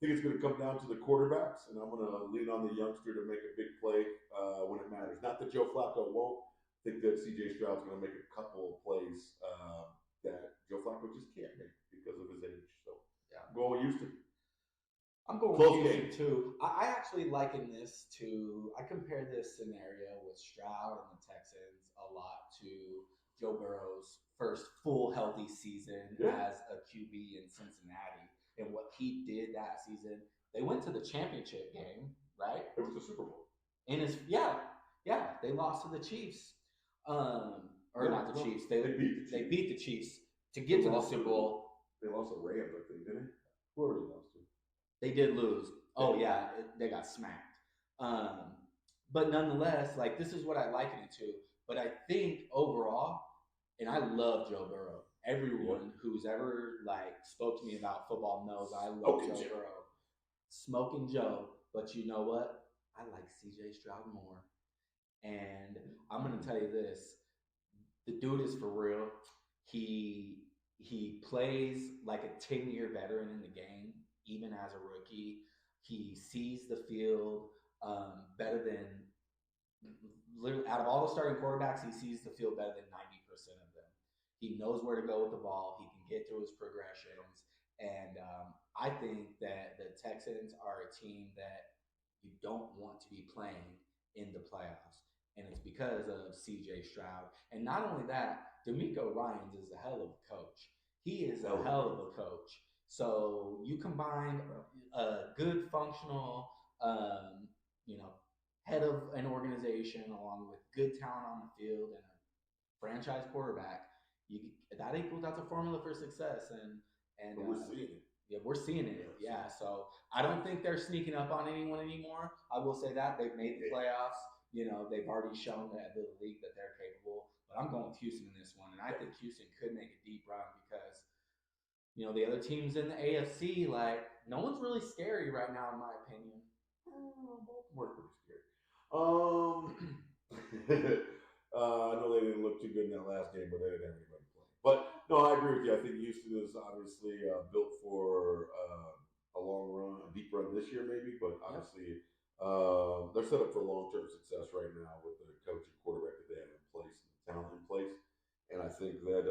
think it's going to come down to the quarterbacks, and I'm going to lean on the youngster to make a big play when it matters. Not that Joe Flacco won't. I think that CJ Stroud's going to make a couple of plays that Joe Flacco just can't make because of his age. So Yeah. I'm going with Houston. I'm going Close with Houston game. too. I actually liken this to, I compare this scenario with Stroud and the Texans a lot to Joe Burrow's first full healthy season Yeah. as a QB in Cincinnati and what he did that season. They went to the championship game, right? It was the Super Bowl. In his they lost to the Chiefs. Or No, not the no, Chiefs. they beat the Chiefs. They beat the Chiefs to get They to the lost Super to- Bowl. They lost to Rams, I think, didn't they? Whoever they lost to. They did lose. Oh yeah, they got smacked. But nonetheless, like this is what I liken it to. But I think overall, and I love Joe Burrow. Everyone who's ever like spoke to me about football knows I love Joe Burrow. Smoking Joe. But you know what? I like CJ Stroud more. And I'm gonna tell you this: the dude is for real. He plays like a 10-year veteran in the game, even as a rookie. He sees the field better than literally out of all the starting quarterbacks. He sees the field better than 90% of them. He knows where to go with the ball. He can get through his progressions, and I think that the Texans are a team that you don't want to be playing in the playoffs, and it's because of CJ Stroud. And not only that, D'Amico Ryans is a hell of a coach. He is a hell of a coach. So you combine a good functional, you know, head of an organization along with good talent on the field and a franchise quarterback. You that equals that's a formula for success, and But we're seeing it. Yeah, we're seeing it. Yeah, so I don't think they're sneaking up on anyone anymore. I will say that they've made the playoffs. You know, they've already shown that the league that they're capable. But I'm going with Houston in this one, and I think Houston could make a deep run because the other teams in the AFC, like no one's really scary right now, in my opinion. Baltimore's pretty scary. I know they didn't look too good in that last game, but they didn't have anybody playing. But no, I agree with you. I think Houston is obviously built for a long run, a deep run this year, maybe. But obviously, they're set up for long-term success right now with the coach and quarterback that they have in place and the talent in place. And I think that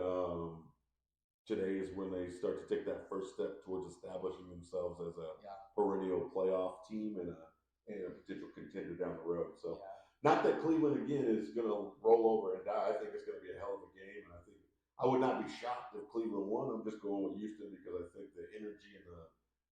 today is when they start to take that first step towards establishing themselves as a perennial playoff team and a potential contender down the road. So, not that Cleveland again is going to roll over and die. I think it's going to be a hell of a game, and I think I would not be shocked if Cleveland won. I'm just going with Houston because I think the energy and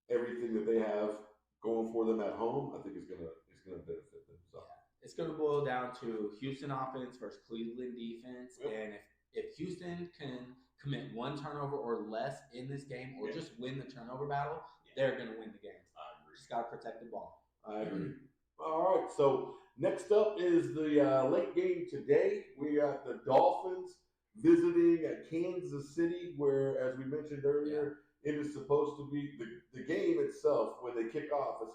everything that they have going for them at home, I think is going to benefit them. So. It's going to boil down to Houston offense versus Cleveland defense, and if Houston can commit one turnover or less in this game, or just win the turnover battle, they're going to win the game. I agree. Just got to protect the ball. I agree. All right, so next up is the late game today. We got the Dolphins visiting Kansas City, where, as we mentioned earlier, it is supposed to be the game itself when they kick off. It's